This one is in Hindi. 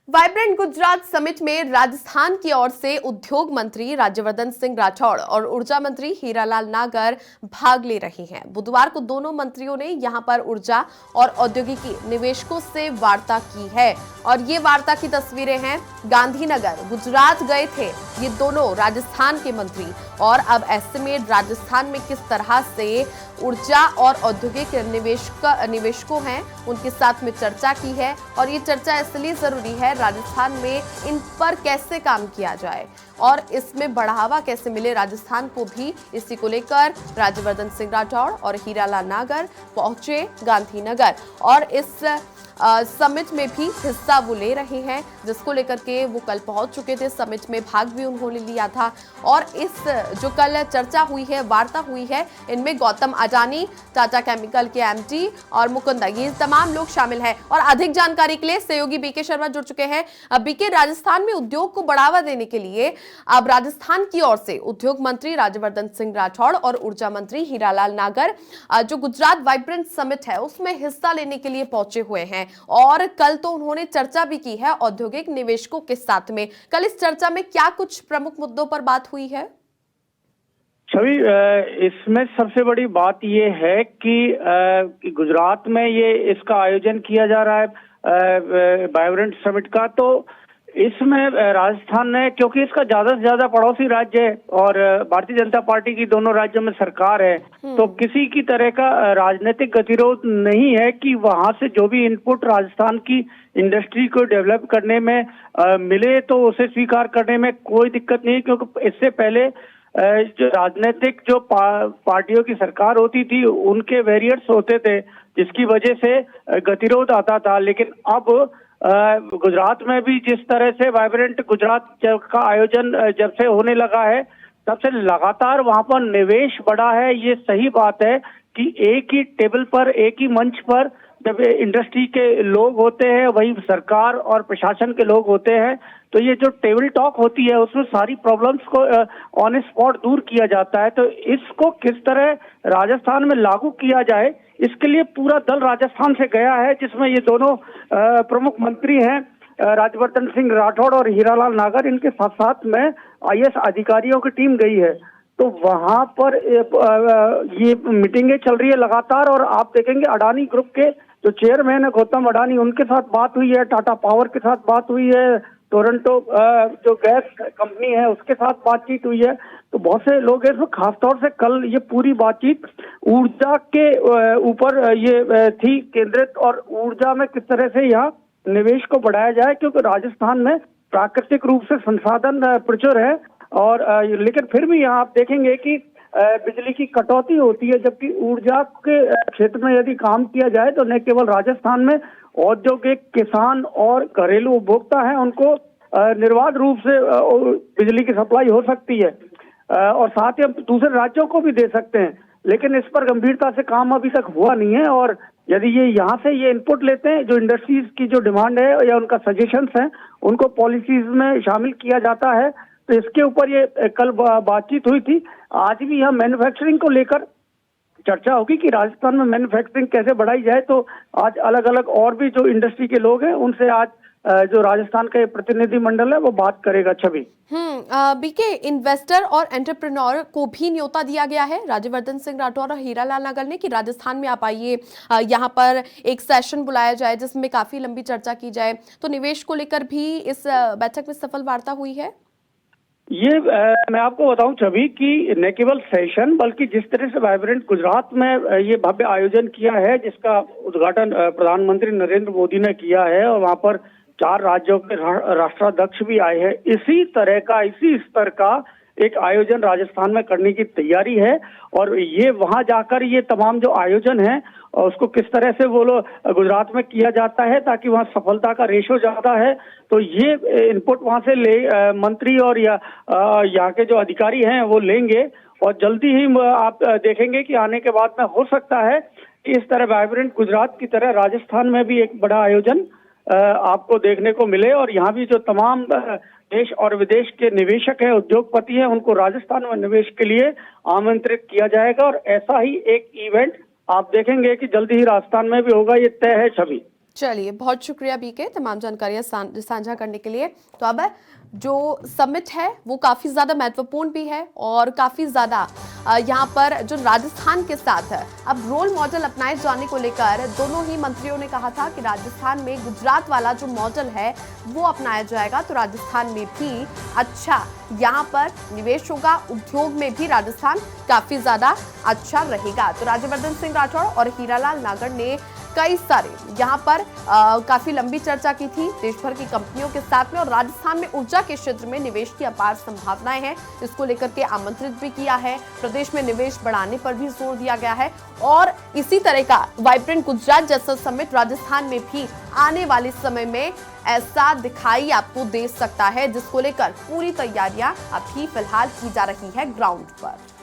वाइब्रेंट गुजरात समिट में राजस्थान की ओर से उद्योग मंत्री राज्यवर्धन सिंह राठौड़ और ऊर्जा मंत्री हीरालाल नागर भाग ले रहे हैं। बुधवार को दोनों मंत्रियों ने यहां पर ऊर्जा और औद्योगिकी निवेशकों से वार्ता की है और ये वार्ता की तस्वीरें हैं। गांधीनगर गुजरात गए थे ये दोनों राजस्थान के मंत्री और अब ऐसे में राजस्थान में किस तरह से ऊर्जा और औद्योगिक निवेशकों हैं उनके साथ में चर्चा की है और ये चर्चा इसलिए जरूरी है राजस्थान में इन पर कैसे काम किया जाए और इसमें बढ़ावा कैसे मिले राजस्थान को भी। इसी को लेकर राज्यवर्धन सिंह राठौड़ और हीरालाल नागर पहुंचे गांधीनगर और इस समिट में भी हिस्सा वो ले रहे हैं, जिसको लेकर के वो कल पहुंच चुके थे। समिट में भाग भी उन्होंने लिया था और इस जो कल चर्चा हुई है, वार्ता हुई है, इनमें गौतम अडानी, टाटा केमिकल के एमडी और मुकुंदा, ये तमाम लोग शामिल हैं। और अधिक जानकारी के लिए सहयोगी बीके शर्मा जुड़ चुके हैं। बीके, राजस्थान में उद्योग को बढ़ावा देने के लिए अब राजस्थान की ओर से उद्योग मंत्री राज्यवर्धन सिंह राठौड़ और ऊर्जा मंत्री हीरालाल नागर जो गुजरात वाइब्रेंट समिट है उसमें हिस्सा लेने के लिए पहुंचे हुए हैं और कल तो उन्होंने चर्चा भी की है औद्योगिक निवेशकों के साथ में। कल इस चर्चा में क्या कुछ प्रमुख मुद्दों पर बात हुई है? छवि, इसमें सबसे बड़ी बात ये है कि गुजरात में ये इसका आयोजन किया जा रहा है वाइब्रेंट समिट का, तो इसमें राजस्थान ने, क्योंकि इसका ज्यादा से ज्यादा पड़ोसी राज्य है और भारतीय जनता पार्टी की दोनों राज्यों में सरकार है, तो किसी की तरह का राजनीतिक गतिरोध नहीं है कि वहां से जो भी इनपुट राजस्थान की इंडस्ट्री को डेवलप करने में मिले तो उसे स्वीकार करने में कोई दिक्कत नहीं, क्योंकि इससे पहले जो राजनीतिक जो पार्टियों की सरकार होती थी उनके वेरिएंट्स होते थे जिसकी वजह से गतिरोध आता था। लेकिन अब गुजरात में भी जिस तरह से वाइब्रेंट गुजरात का आयोजन जब से होने लगा है तब से लगातार वहां पर निवेश बढ़ा है। ये सही बात है कि एक ही टेबल पर, एक ही मंच पर जब इंडस्ट्री के लोग होते हैं, वही सरकार और प्रशासन के लोग होते हैं, तो ये जो टेबल टॉक होती है उसमें सारी प्रॉब्लम्स को ऑन स्पॉट दूर किया जाता है। तो इसको किस तरह राजस्थान में लागू किया जाए, इसके लिए पूरा दल राजस्थान से गया है, जिसमें ये दोनों प्रमुख मंत्री हैं राज्यवर्धन सिंह राठौड़ और हीरालाल नागर, इनके साथ साथ में आईएएस अधिकारियों की टीम गई है। तो वहां पर ये मीटिंगें चल रही है लगातार और आप देखेंगे अडानी ग्रुप के जो चेयरमैन है गौतम अडानी, उनके साथ बात हुई है, टाटा पावर के साथ बात हुई है, टोरंटो जो गैस कंपनी है उसके साथ बातचीत हुई है। तो बहुत से लोग हैं, इसमें खासतौर से कल ये पूरी बातचीत ऊर्जा के ऊपर ये थी केंद्रित और ऊर्जा में किस तरह से यहाँ निवेश को बढ़ाया जाए, क्योंकि राजस्थान में प्राकृतिक रूप से संसाधन प्रचुर है और लेकिन फिर भी यहाँ आप देखेंगे कि बिजली की कटौती होती है, जबकि ऊर्जा के क्षेत्र में यदि काम किया जाए तो न केवल राजस्थान में औद्योगिक, किसान और घरेलू उपभोक्ता हैं उनको निर्बाध रूप से बिजली की सप्लाई हो सकती है और साथ ही हम दूसरे राज्यों को भी दे सकते हैं। लेकिन इस पर गंभीरता से काम अभी तक हुआ नहीं है और यदि ये यहाँ से ये इनपुट लेते हैं, जो इंडस्ट्रीज की जो डिमांड है या उनका सजेशंस है, उनको पॉलिसीज में शामिल किया जाता है, तो इसके ऊपर ये कल बातचीत हुई थी। आज भी यहाँ मैन्युफैक्चरिंग को लेकर चर्चा होगी कि राजस्थान में मैन्युफैक्चरिंग कैसे बढ़ाई जाए। तो आज अलग अलग और भी जो इंडस्ट्री के लोग हैं उनसे आज जो राजस्थान का प्रतिनिधि मंडल है वो बात करेगा। छवि, बीके, इन्वेस्टर और एंटरप्रेन्योर को भी न्योता दिया गया है राज्यवर्धन सिंह राठौर और हीरालाल नागर ने कि राजस्थान में आप आइए, यहाँ पर एक सेशन बुलाया जाए जिसमें काफी लंबी चर्चा की जाए। तो निवेश को लेकर भी इस बैठक में सफल वार्ता हुई है। ये मैं आपको बताऊं छवि कि न केवल सेशन बल्कि जिस तरह से वाइब्रेंट गुजरात में ये भव्य आयोजन किया है, जिसका उद्घाटन प्रधानमंत्री नरेंद्र मोदी ने किया है और वहां पर 4 राज्यों के राष्ट्राध्यक्ष भी आए हैं, इसी तरह का, इसी स्तर का एक आयोजन राजस्थान में करने की तैयारी है। और ये वहां जाकर ये तमाम जो आयोजन है उसको किस तरह से वो लोग गुजरात में किया जाता है ताकि वहाँ सफलता का रेशो ज्यादा है, तो ये इनपुट वहां से ले मंत्री और यहाँ के जो अधिकारी हैं वो लेंगे और जल्दी ही आप देखेंगे कि आने के बाद में हो सकता है कि इस तरह वाइब्रेंट गुजरात की तरह राजस्थान में भी एक बड़ा आयोजन आपको देखने को मिले और यहाँ भी जो तमाम देश और विदेश के निवेशक हैं, उद्योगपति हैं, उनको राजस्थान में निवेश के लिए आमंत्रित किया जाएगा और ऐसा ही एक इवेंट आप देखेंगे कि जल्दी ही राजस्थान में भी होगा, ये तय है। छवि। चलिए, बहुत शुक्रिया बीके तमाम जानकारियां साझा करने के लिए। तो अब जो समिट है वो काफ़ी ज़्यादा महत्वपूर्ण भी है और काफ़ी ज़्यादा यहाँ पर जो राजस्थान के साथ है अब रोल मॉडल अपनाए जाने को लेकर दोनों ही मंत्रियों ने कहा था कि राजस्थान में गुजरात वाला जो मॉडल है वो अपनाया जाएगा, तो राजस्थान में भी अच्छा यहाँ पर निवेश होगा, उद्योग में भी राजस्थान काफ़ी ज़्यादा अच्छा रहेगा। तो राज्यवर्धन सिंह राठौड़ और हीरालाल नागर ने कई सारे यहाँ पर काफी लंबी चर्चा की थी देश भर की कंपनियों के साथ में, और राजस्थान में ऊर्जा के क्षेत्र में निवेश की अपार संभावनाएं हैं, इसको लेकर के आमंत्रित भी किया है। प्रदेश में निवेश बढ़ाने पर भी जोर दिया गया है और इसी तरह का वाइब्रेंट गुजरात जैसा समिट राजस्थान में भी आने वाले समय में ऐसा दिखाई आपको दे सकता है, जिसको लेकर पूरी तैयारियां अभी फिलहाल की जा रही है ग्राउंड पर।